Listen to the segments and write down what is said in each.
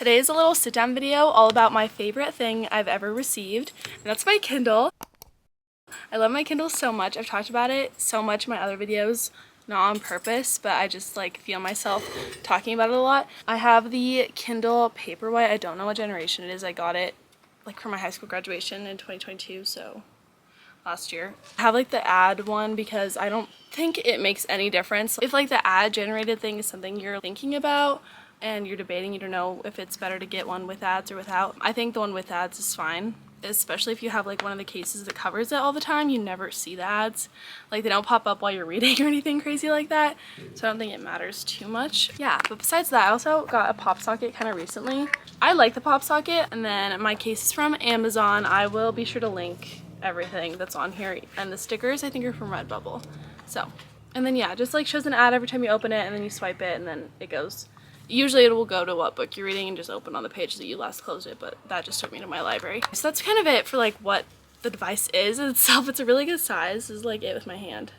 Today is a little sit-down video all about my favorite thing I've ever received, and that's my Kindle. I love my Kindle so much. I've talked about it so much in my other videos, not on purpose, but I just like feel myself talking about it a lot. I have the Kindle Paperwhite. I don't know what generation it is. I got it like for my high school graduation in 2022, so last year. I have like the ad one because I don't think it makes any difference. If like the ad generated thing is something you're thinking about and you're debating, you don't know if it's better to get one with ads or without, I think the one with ads is fine. Especially if you have like one of the cases that covers it all the time, you never see the ads. Like they don't pop up while you're reading or anything crazy like that. So I don't think it matters too much. Yeah, but besides that, I also got a pop socket kind of recently. I like the pop socket, and then my case is from Amazon. I will be sure to link everything that's on here, and the stickers I think are from Redbubble. So, and then yeah, just like shows an ad every time you open it, and then you swipe it and then it goes. Usually it will go to what book you're reading and just open on the page that you last closed it, but that just took me to my library. So that's kind of it for like what the device is itself. It's a really good size. This is like it with my hand.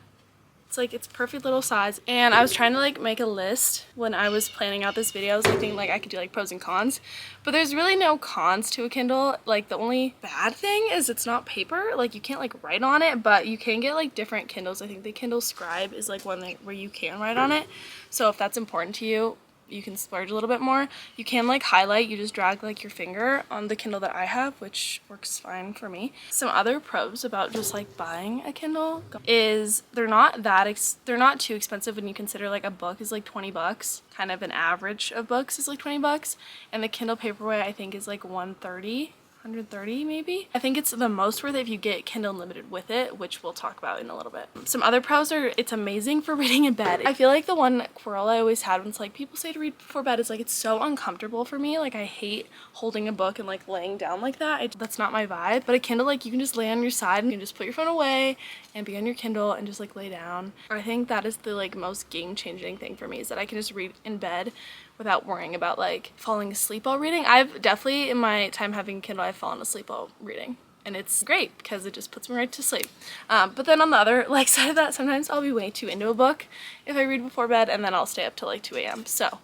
It's like it's perfect little size. And I was trying to like make a list when I was planning out this video. I was thinking like I could do like pros and cons, but there's really no cons to a Kindle. Like the only bad thing is it's not paper. Like you can't like write on it, but you can get like different Kindles. I think the Kindle Scribe is like one where you can write on it. So if that's important to you, you can splurge a little bit more. You can like highlight, you just drag like your finger on the Kindle that I have, which works fine for me. Some other pros about just like buying a Kindle is they're not too expensive when you consider like a book is like 20 bucks. Kind of an average of books is like 20 bucks. And the Kindle Paperwhite I think is like 130 maybe. I think it's the most worth it if you get Kindle Unlimited with it, which we'll talk about in a little bit. Some other pros are it's amazing for reading in bed. I feel like the one quarrel I always had when it's like people say to read before bed is like it's so uncomfortable for me. Like I hate holding a book and like laying down like that. That's not my vibe. But a Kindle, like you can just lay on your side and you can just put your phone away and be on your Kindle and just like lay down. I think that is the like most game-changing thing for me, is that I can just read in bed without worrying about like falling asleep while reading. I've definitely in my time having Kindle, I've fallen asleep while reading, and it's great because it just puts me right to sleep. But then on the other like side of that, sometimes I'll be way too into a book if I read before bed, and then I'll stay up till like 2 a.m. So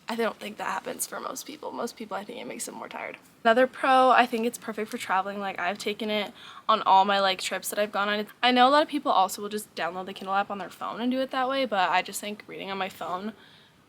I don't think that happens for most people. Most people, I think it makes them more tired. Another pro, I think it's perfect for traveling. Like I've taken it on all my like trips that I've gone on. I know a lot of people also will just download the Kindle app on their phone and do it that way, but I just think reading on my phone,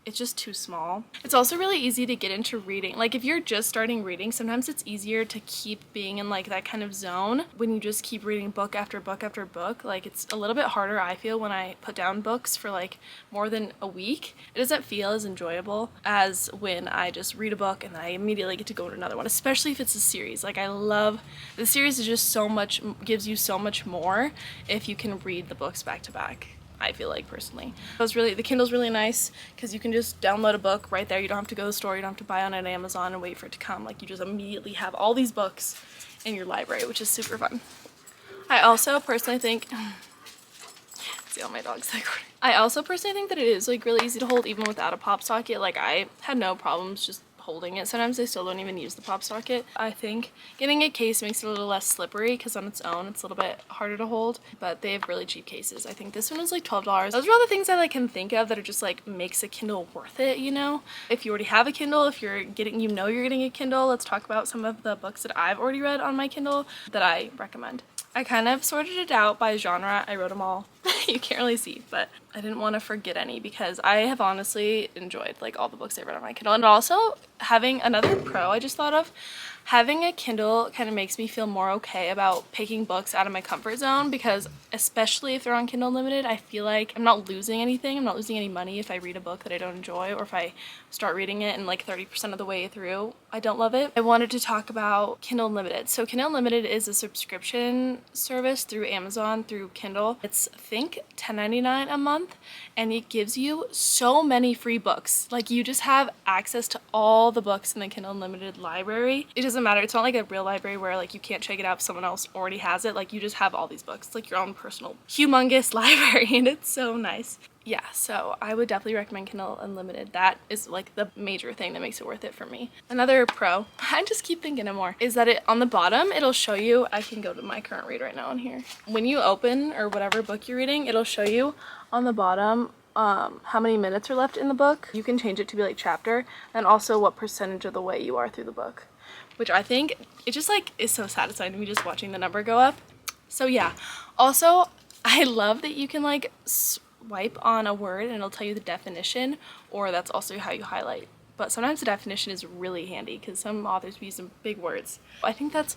it's just too small. It's also really easy to get into reading. Like if you're just starting reading, sometimes it's easier to keep being in like that kind of zone when you just keep reading book after book after book. Like it's a little bit harder, I feel, when I put down books for like more than a week. It doesn't feel as enjoyable as when I just read a book and then I immediately get to go to another one, especially if it's a series. Like I love the series, is just so much, gives you so much more if you can read the books back to back. I feel like personally. The Kindle's really nice because you can just download a book right there. You don't have to go to the store, you don't have to buy on Amazon and wait for it to come. Like you just immediately have all these books in your library, which is super fun. I also personally think see all my dogs like I also personally think that it is like really easy to hold even without a pop socket. Like I had no problems just holding it. Sometimes I still don't even use the pop socket. I think getting a case makes it a little less slippery because on its own it's a little bit harder to hold, but they have really cheap cases. I think this one was like $12. Those are all the things that I can think of that are just like makes a Kindle worth it, you know? If you already have a Kindle, if you're getting, you know you're getting a Kindle, let's talk about some of the books that I've already read on my Kindle that I recommend. I kind of sorted it out by genre. I wrote them all. You can't really see, but I didn't want to forget any because I have honestly enjoyed like all the books I read on my Kindle. And also having another pro I just thought of, having a Kindle kind of makes me feel more okay about picking books out of my comfort zone, because especially if they're on Kindle Unlimited, I feel like I'm not losing anything. I'm not losing any money if I read a book that I don't enjoy, or if I start reading it and like 30% of the way through I don't love it. I wanted to talk about Kindle Unlimited. So Kindle Unlimited is a subscription service through Amazon, through Kindle. It's I think $10.99 a month, and it gives you so many free books. Like you just have access to all the books in the Kindle Unlimited library. It doesn't matter. It's not like a real library where like you can't check it out if someone else already has it. Like you just have all these books. It's like your own personal humongous library, and it's so nice. Yeah, so I would definitely recommend Kindle Unlimited. That is like the major thing that makes it worth it for me. Another pro, I just keep thinking of more, is that it on the bottom, it'll show you, I can go to my current read right now on here. When you open or whatever book you're reading, it'll show you on the bottom how many minutes are left in the book. You can change it to be like chapter, and also what percentage of the way you are through the book, which I think it just like is so satisfying to me just watching the number go up. So yeah, also I love that you can like swipe on a word and it'll tell you the definition, or that's also how you highlight. But sometimes the definition is really handy because some authors use some big words. I think that's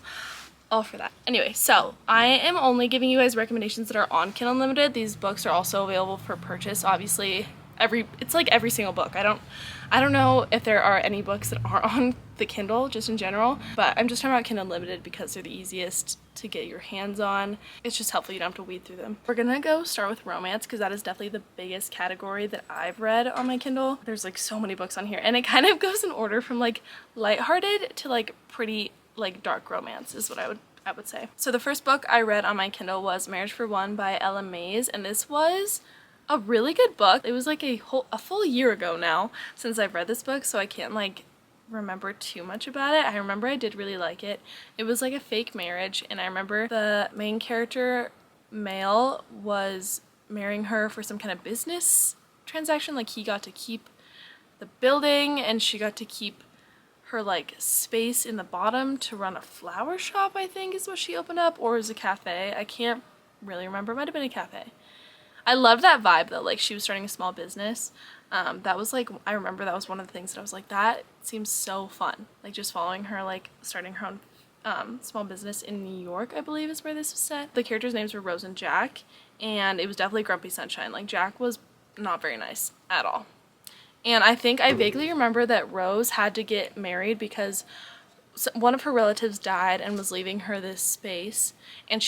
all for that. Anyway, so I am only giving you guys recommendations that are on Kindle Unlimited. These books are also available for purchase. Obviously, it's like every single book. I don't know if there are any books that are on the Kindle just in general, but I'm just talking about Kindle Unlimited because they're the easiest to get your hands on. It's just helpful, you don't have to weed through them. We're gonna start with romance because that is definitely the biggest category that I've read on my Kindle. There's like so many books on here, and it kind of goes in order from like lighthearted to like pretty like dark romance is what I would say. So the first book I read on my Kindle was Marriage for One by Ella Mays, and this was a really good book. It was like a full year ago now since I've read this book, so I can't like remember too much about it. I remember I did really like it. It was like a fake marriage, and I remember the main character male was marrying her for some kind of business transaction. Like he got to keep the building and she got to keep her like space in the bottom to run a flower shop, I think is what she opened up, or it was a cafe. I can't really remember. It might have been a cafe. I loved that vibe though, like she was starting a small business. That was like, I remember that was one of the things that I was like, that seems so fun. Like just following her, like starting her own small business in New York, I believe is where this was set. The characters' names were Rose and Jack, and it was definitely Grumpy Sunshine. Like Jack was not very nice at all. And I think I vaguely remember that Rose had to get married because one of her relatives died and was leaving her this space, and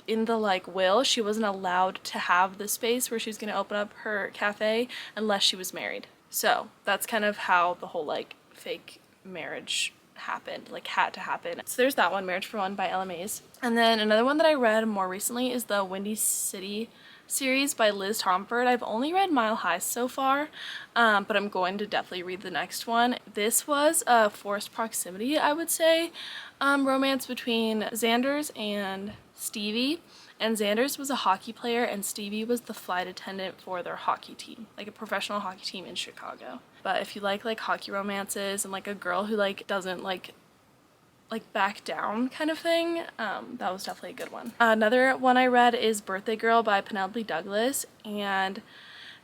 in the like will, she wasn't allowed to have the space where she's going to open up her cafe unless she was married. So that's kind of how the whole like fake marriage happened, like had to happen. So there's that one, Marriage for One by Ella Mays. And then another one that I read more recently is the Windy City series by Liz Tomford. I've only read Mile High so far, but I'm going to definitely read the next one. This was a forced proximity, I would say, romance between Xanders and Stevie. And Xanders was a hockey player and Stevie was the flight attendant for their hockey team, like a professional hockey team in Chicago. But if you like hockey romances and like a girl who like doesn't like back down kind of thing, that was definitely a good one. Another one I read is Birthday Girl by Penelope Douglas, and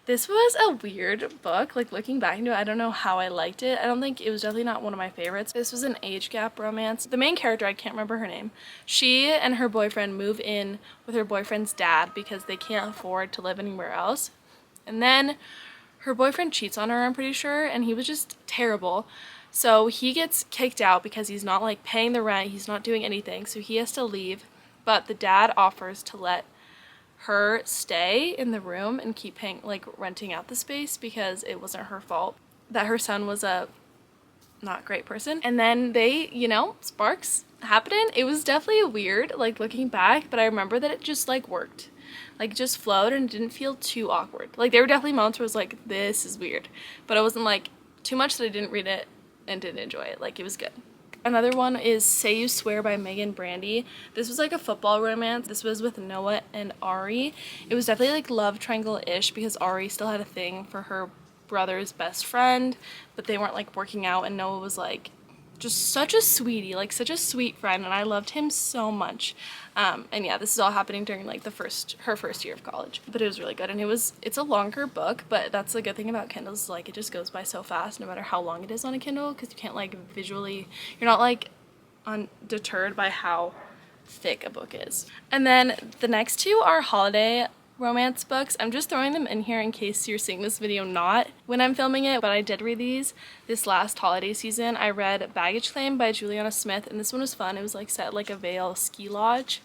this was a weird book. Like looking back into it, I don't know how I liked it. I don't think it was definitely not one of my favorites. This was an age gap romance. The main character, I can't remember her name, she and her boyfriend move in with her boyfriend's dad because they can't afford to live anywhere else. And then her boyfriend cheats on her, I'm pretty sure, and he was just terrible. So he gets kicked out because he's not like paying the rent, he's not doing anything, so he has to leave. But the dad offers to let her stay in the room and keep paying, like renting out the space, because it wasn't her fault that her son was a not great person. And then they, you know, sparks happening. It was definitely weird, like looking back, but I remember that it just like worked. Like just flowed and it didn't feel too awkward. Like there were definitely moments where I was like, this is weird, but it wasn't like too much that I didn't read it and didn't enjoy it. Like it was good. Another one is Say You Swear by Megan Brandy. This was like a football romance. This was with Noah and Ari. It was definitely like love triangle-ish because Ari still had a thing for her brother's best friend, but they weren't like working out, and Noah was like just such a sweetie, like such a sweet friend, and I loved him so much. And yeah, this is all happening during like her first year of college, but it was really good. And it's a longer book, but that's the good thing about Kindles, like it just goes by so fast no matter how long it is on a Kindle, because you can't like visually, you're not like deterred by how thick a book is. And then the next two are holiday romance books. I'm just throwing them in here in case you're seeing this video not when I'm filming it, but I did read these this last holiday season. I read Baggage Claim by Juliana Smith, and this one was fun. It was like set at like a Vail ski lodge,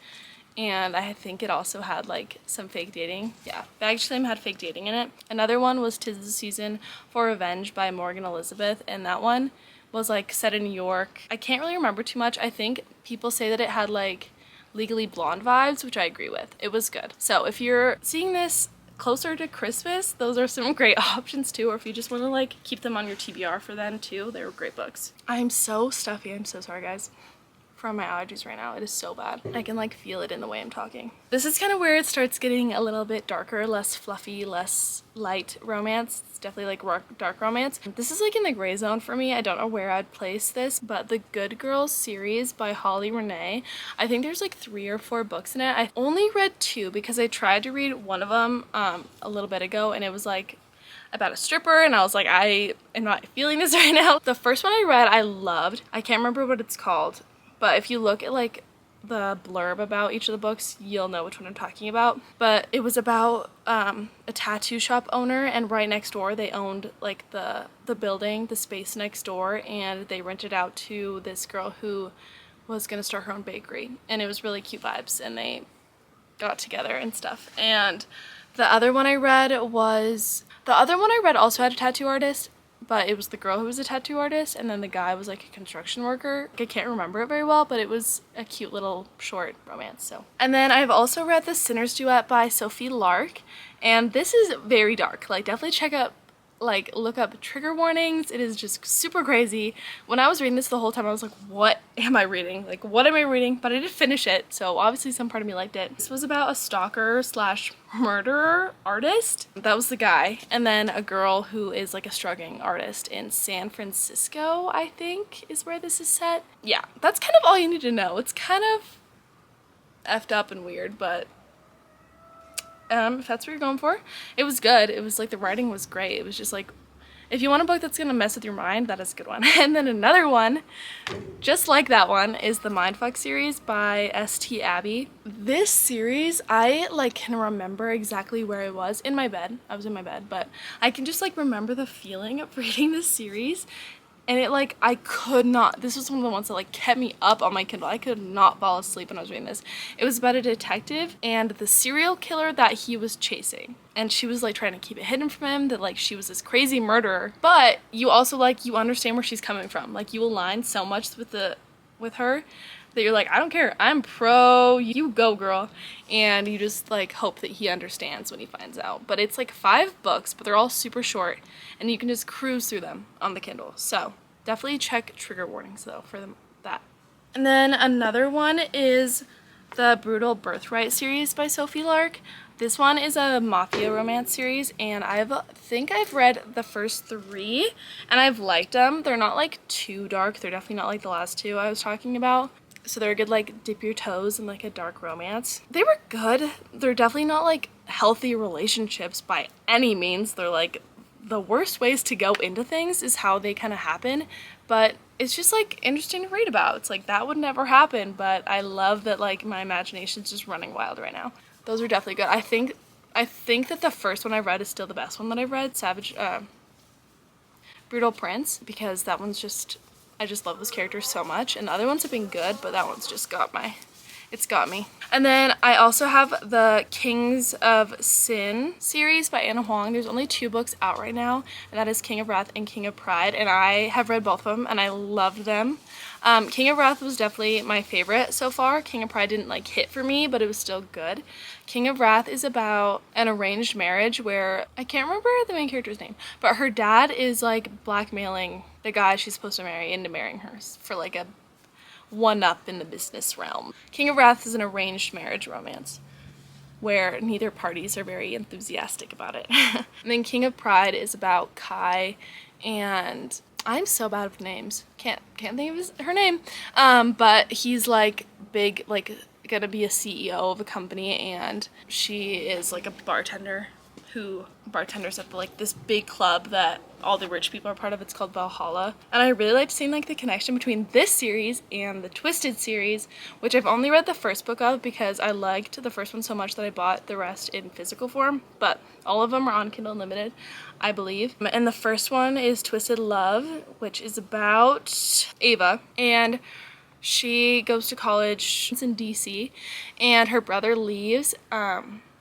and I think it also had like some fake dating. Yeah, Baggage Claim had fake dating in it. Another one was 'Tis the Season for Revenge by Morgan Elizabeth, and that one was like set in New York. I can't really remember too much. I think people say that it had like Legally Blonde vibes, which I agree with. It was good. So if you're seeing this closer to Christmas, those are some great options too, or if you just want to like keep them on your TBR for then too, they were great books. I'm so stuffy. I'm so sorry, guys. from my allergies right now. It is so bad. I can like feel it in the way I'm talking. This is kind of where it starts getting a little bit darker, less fluffy, less light romance. It's definitely like dark romance. This is like in the gray zone for me. I don't know where I'd place this, but the Good Girls series by Holly Renee, I think there's like 3 or 4 books in it. I only read 2 because I tried to read one of them a little bit ago, and it was like about a stripper, and I was like, I am not feeling this right now. The first one I read I loved. I can't remember what it's called, but if you look at like the blurb about each of the books, you'll know which one I'm talking about. But it was about a tattoo shop owner, and right next door they owned like the building, the space next door, and they rented out to this girl who was gonna start her own bakery, and it was really cute vibes, and they got together and stuff. And the other one I read also had a tattoo artist, but it was the girl who was a tattoo artist, and then the guy was like a construction worker. I can't remember it very well, but it was a cute little short romance. So, and then I've also read The Sinner's Duet by Sophie Lark, and this is very dark. Like, definitely check out, like, look up trigger warnings. It is just super crazy. When I was reading this the whole time, I was like, what am I reading? Like, what am I reading? But I did finish it, so obviously some part of me liked it. This was about a stalker slash murderer artist. That was the guy. And then a girl who is like a struggling artist in San Francisco, I think, is where this is set. Yeah, that's kind of all you need to know. It's kind of effed up and weird, but if that's what you're going for, it was good. It was like, the writing was great. It was just like, if you want a book that's gonna mess with your mind, that is a good one. And then another one, just like that one, is the Mindfuck series by S.T. Abbey. This series, I like can remember exactly where I was in my bed. I was in my bed, but I can just like remember the feeling of reading this series. And it like, I could not, this was one of the ones that like kept me up on my Kindle. I could not fall asleep when I was reading this. It was about a detective and the serial killer that he was chasing. And she was like trying to keep it hidden from him, that like she was this crazy murderer. But you also like, you understand where she's coming from. Like, you align so much with her that you're like, I don't care, I'm pro, you go girl. And you just like hope that he understands when he finds out. But it's like 5 books, but they're all super short, and you can just cruise through them on the Kindle. So definitely check trigger warnings though for that. And then another one is the Brutal Birthright series by Sophie Lark. This one is a mafia romance series, and I think I've read the first 3, and I've liked them. They're not like too dark. They're definitely not like the last 2 I was talking about. So they're good, like, dip your toes in like a dark romance. They were good. They're definitely not like healthy relationships by any means. They're like, the worst ways to go into things is how they kind of happen, but it's just like interesting to read about. It's like, that would never happen, but I love that like my imagination's just running wild right now. Those are definitely good. I think that the first one I read is still the best one that I've read, Brutal Prince, because that one's just, I just love those characters so much, and the other ones have been good, but that one's just got me. And then I also have the Kings of Sin series by Anna Huang. There's only 2 books out right now, and that is King of Wrath and King of Pride, and I have read both of them, and I loved them. King of Wrath was definitely my favorite so far. King of Pride didn't like hit for me, but it was still good. King of Wrath is about an arranged marriage where, I can't remember the main character's name, but her dad is like blackmailing the guy she's supposed to marry into marrying her for like a one-up in the business realm. King of Wrath is an arranged marriage romance where neither parties are very enthusiastic about it. And then King of Pride is about Kai, and I'm so bad with names. Can't think of her name. But he's like big, like gonna be a CEO of a company, and she is like a bartender who bartenders at like this big club that all the rich people are part of. It's called Valhalla. And I really liked seeing like the connection between this series and the Twisted series, which I've only read the first book of because I liked the first one so much that I bought the rest in physical form, but all of them are on Kindle Unlimited, I believe. And the first one is Twisted Love, which is about Ava, and she goes to college in DC, and her brother leaves,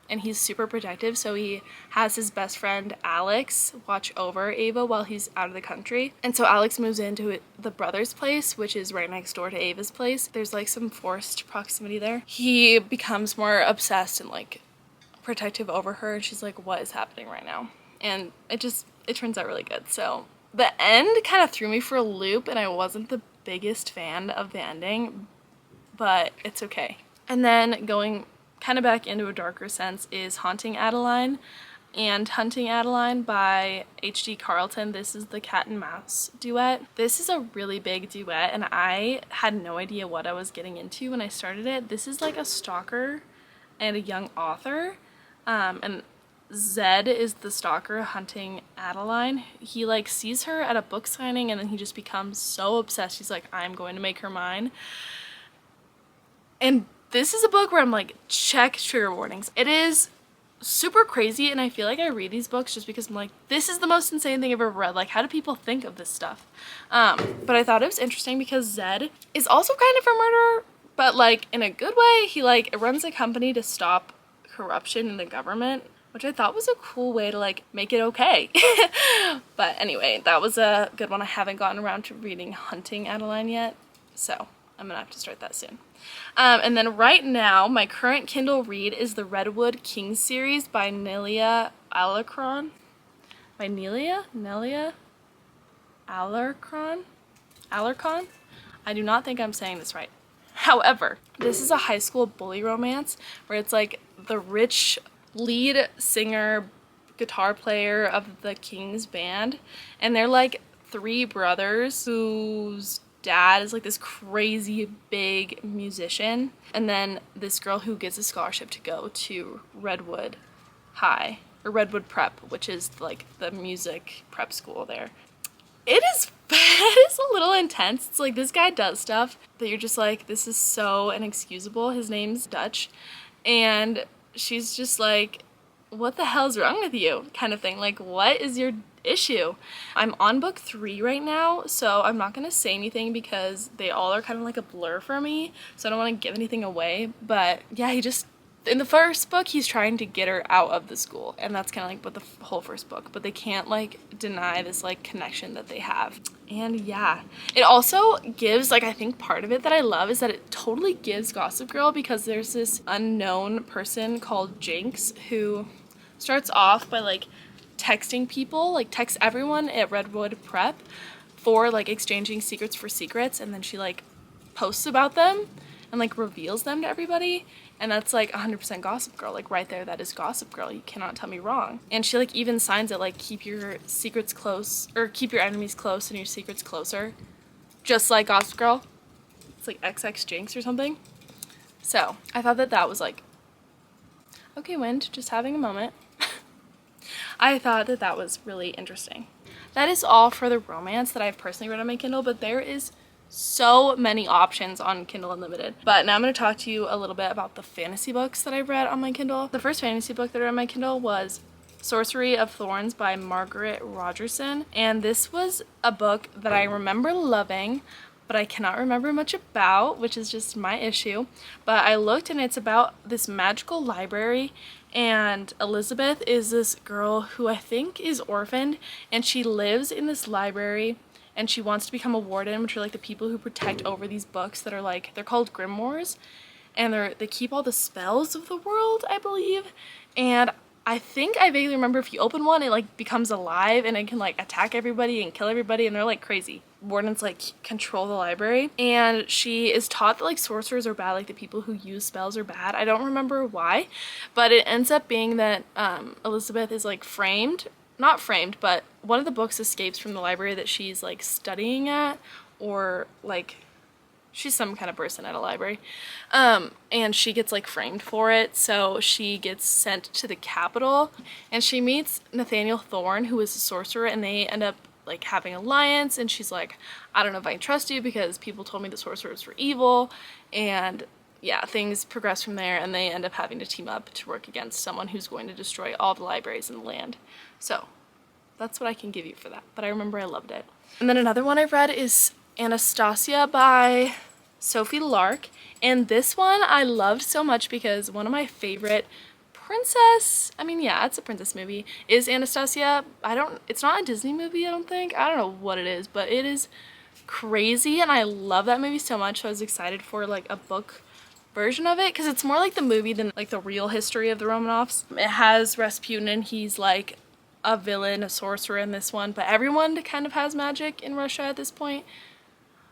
and he's super protective, so he has his best friend Alex watch over Ava while he's out of the country. And so Alex moves into the brother's place, which is right next door to Ava's place. There's like some forced proximity there. He becomes more obsessed and like protective over her, and she's like, what is happening right now? And it turns out really good. So the end kind of threw me for a loop, and I wasn't the biggest fan of the ending, but it's okay. And then going kind of back into a darker sense is Haunting Adeline and Hunting Adeline by H.D. Carlton. This is the cat and mouse duet. This is a really big duet and I had no idea what I was getting into when I started it. This is like a stalker and a young author, and Zed is the stalker hunting Adeline. He like sees her at a book signing and then he just becomes so obsessed. He's like, I'm going to make her mine. And this is a book where I'm like, check trigger warnings. It is super crazy and I feel like I read these books just because I'm like, this is the most insane thing I've ever read. Like, how do people think of this stuff? But I thought it was interesting because Zed is also kind of a murderer, but like in a good way. He like runs a company to stop corruption in the government, which I thought was a cool way to like make it okay. But anyway, that was a good one. I haven't gotten around to reading Hunting Adeline yet, so I'm gonna have to start that soon. And then right now, my current Kindle read is the Redwood Kings series by Nelia Alarcon. By Nelia Alarcon? I do not think I'm saying this right. However, this is a high school bully romance where it's like the rich lead singer, guitar player of the Kings band, and they're like three brothers whose dad is like this crazy big musician, and then this girl who gets a scholarship to go to Redwood High, or Redwood Prep, which is like the music prep school there. It is a little intense. It's like this guy does stuff that you're just like, this is so inexcusable. His name's Dutch, and she's just like, what the hell's wrong with you, kind of thing. Like, what is your issue? I'm on book 3 right now, so I'm not gonna say anything because they all are kind of like a blur for me, so I don't want to give anything away. But yeah, he just, in the first book, he's trying to get her out of the school, and that's kind of like what the whole first book, but they can't like deny this like connection that they have. And yeah, it also gives, like, I think part of it that I love is that it totally gives Gossip Girl, because there's this unknown person called Jinx who starts off by like texting people, like texts everyone at Redwood Prep for like exchanging secrets for secrets, and then she like posts about them and like reveals them to everybody, and that's like 100% Gossip Girl. Like right there, that is Gossip Girl. You cannot tell me wrong. And she like even signs it like, keep your secrets close, or keep your enemies close and your secrets closer, just like Gossip Girl. It's like XX Jinx or something. So I thought that that was like, okay, Wind, just having a moment. I thought that that was really interesting. That is all for the romance that I've personally read on my Kindle, but there is so many options on Kindle Unlimited. But now I'm going to talk to you a little bit about the fantasy books that I've read on my Kindle. The first fantasy book that I read on my Kindle was Sorcery of Thorns by Margaret Rogerson, and this was a book that I remember loving, but I cannot remember much about, which is just my issue. But I looked, and it's about this magical library, and Elizabeth is this girl who I think is orphaned, and she lives in this library, and she wants to become a warden, which are like the people who protect over these books that are like, they're called grimoires, and they keep all the spells of the world, I believe. And I think I vaguely remember if you open one, it like becomes alive and it can like attack everybody and kill everybody, and they're like crazy. Wardens like control the library, and she is taught that like sorcerers are bad, like the people who use spells are bad. I don't remember why, but it ends up being that Elizabeth is like not framed, but one of the books escapes from the library that she's like studying at, or like she's some kind of person at a library, and she gets like framed for it, so she gets sent to the capital, and she meets Nathaniel Thorne, who is a sorcerer, and they end up like having an alliance, and she's like, I don't know if I can trust you because people told me the sorcerers were evil, and yeah, things progress from there, and they end up having to team up to work against someone who's going to destroy all the libraries in the land. So that's what I can give you for that, but I remember I loved it. And then another one I've read is Anastasia by Sophie Lark, and this one I loved so much because one of my favorite princess, I mean, yeah, it's a princess movie, is Anastasia. It's not a Disney movie, I don't think. I don't know what it is, but it is crazy, and I love that movie so much, so I was excited for like a book version of it, because it's more like the movie than like the real history of the Romanovs. It has Rasputin, and he's like a villain, a sorcerer in this one, but everyone kind of has magic in Russia at this point.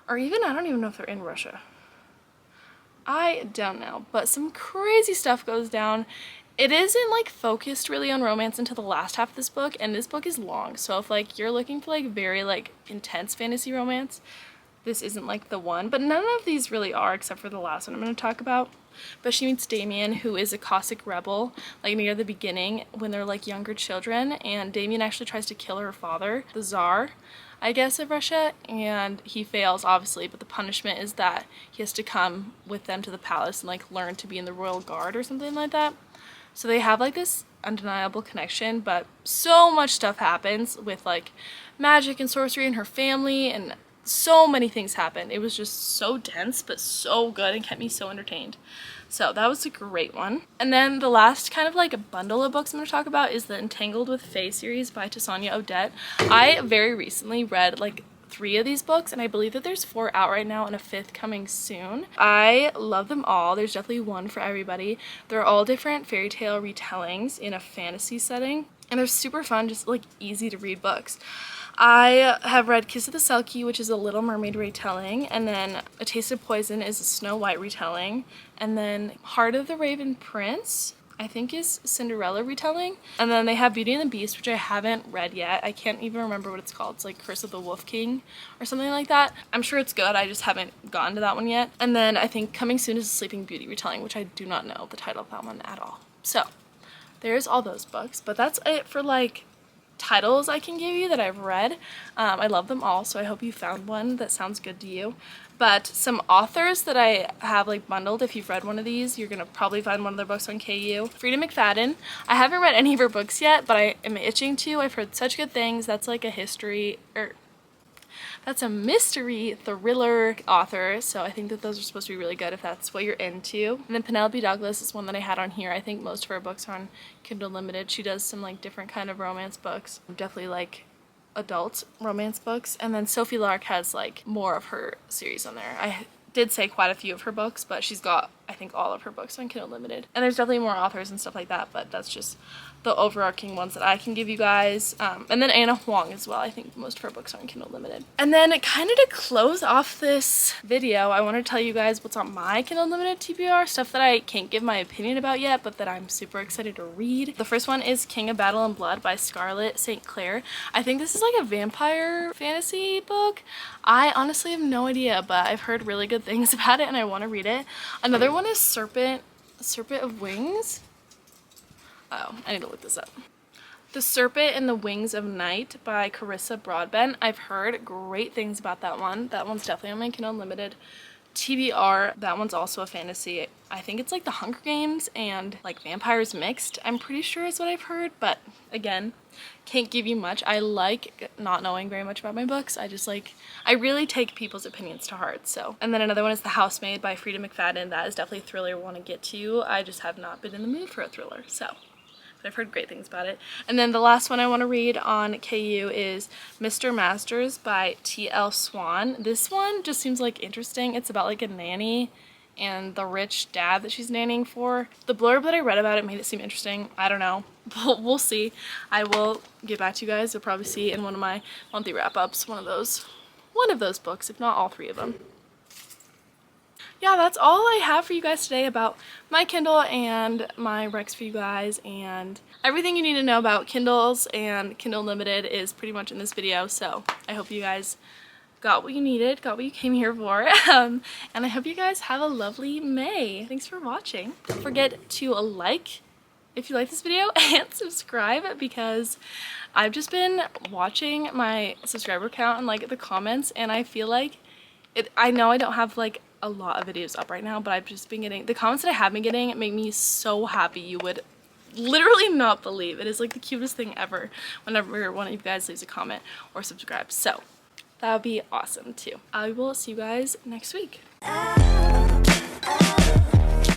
Or even, I don't even know if they're in Russia. I don't know, but some crazy stuff goes down. It isn't like focused really on romance until the last half of this book, and this book is long, so if like you're looking for like very like intense fantasy romance, this isn't like the one. But none of these really are, except for the last one I'm going to talk about. But she meets Damien, who is a Cossack rebel, like near the beginning when they're like younger children, and Damien actually tries to kill her father, the Tsar, I guess, of Russia, and he fails obviously, but the punishment is that he has to come with them to the palace and like learn to be in the royal guard or something like that. So they have like this undeniable connection, but so much stuff happens with like magic and sorcery and her family, and so many things happen. It was just so dense but so good and kept me so entertained. So that was a great one. And then the last kind of like a bundle of books I'm going to talk about is the Entangled with Fae series by Tessania Odette. I very recently read like 3 of these books, and I believe that there's 4 out right now and a 5th coming soon. I love them all. There's definitely one for everybody. They're all different fairy tale retellings in a fantasy setting, and they're super fun, just like easy to read books. I have read Kiss of the Selkie, which is a Little Mermaid retelling, and then A Taste of Poison is a Snow White retelling, and then Heart of the Raven Prince, I think, is Cinderella retelling, and then they have Beauty and the Beast, which I haven't read yet. I can't even remember what it's called. It's like Curse of the Wolf King or something like that. I'm sure it's good, I just haven't gotten to that one yet. And then I think coming soon is a Sleeping Beauty retelling, which I do not know the title of that one at all. So there's all those books, but that's it for like titles I can give you that I've read. I love them all, so I hope you found one that sounds good to you. But some authors that I have like bundled, if you've read one of these, you're gonna probably find one of their books on KU. Frida McFadden. I haven't read any of her books yet, but I am itching to. I've heard such good things. That's like a history, that's a mystery thriller author, so I think that those are supposed to be really good if that's what you're into. And then Penelope Douglas is one that I had on here. I think most of her books are on Kindle Limited. She does some like different kind of romance books, definitely like adult romance books. And then Sophie Lark has like more of her series on there. I did say quite a few of her books, but she's got I think all of her books on Kindle Limited. And there's definitely more authors and stuff like that, but that's just the overarching ones that I can give you guys. And then Anna Huang as well. I think most of her books are on Kindle Limited. And then kind of to close off this video, I want to tell you guys what's on my Kindle Limited TBR, stuff that I can't give my opinion about yet, but that I'm super excited to read. The first one is King of Battle and Blood by Scarlett St. Clair. I think this is like a vampire fantasy book. I honestly have no idea, but I've heard really good things about it and I want to read it. Another one is Serpent of Wings. Oh, I need to look this up. The Serpent and the Wings of Night by Carissa Broadbent. I've heard great things about that one. That one's definitely on my Kindle Unlimited TBR. That one's also a fantasy. I think it's like the Hunger Games and like vampires mixed. I'm pretty sure is what I've heard, but again, can't give you much. I like not knowing very much about my books. I really take people's opinions to heart. So, and then another one is The Housemaid by Frida McFadden. That is definitely a thriller I want to get to. I just have not been in the mood for a thriller. So, but I've heard great things about it. And then the last one I want to read on KU is Mr. Masters by T.L. Swan. This one just seems like interesting. It's about like a nanny and the rich dad that she's nannying for. The blurb that I read about it made it seem interesting. I don't know. We'll see. I will get back to you guys. You'll probably see in one of my monthly wrap-ups one of those books, if not all 3 of them. Yeah, that's all I have for you guys today about my Kindle and my recs for you guys, and everything you need to know about Kindles and Kindle Unlimited is pretty much in this video. So I hope you guys got what you needed, got what you came here for, and I hope you guys have a lovely May. Thanks for watching. Don't forget to like if you like this video and subscribe, because I've just been watching my subscriber count and like the comments, and I feel like I know I don't have like a lot of videos up right now, but I've just been getting the comments that I have been getting make me so happy. You would literally not believe. It is like the cutest thing ever whenever one of you guys leaves a comment or subscribes. So that would be awesome too. I will see you guys next week.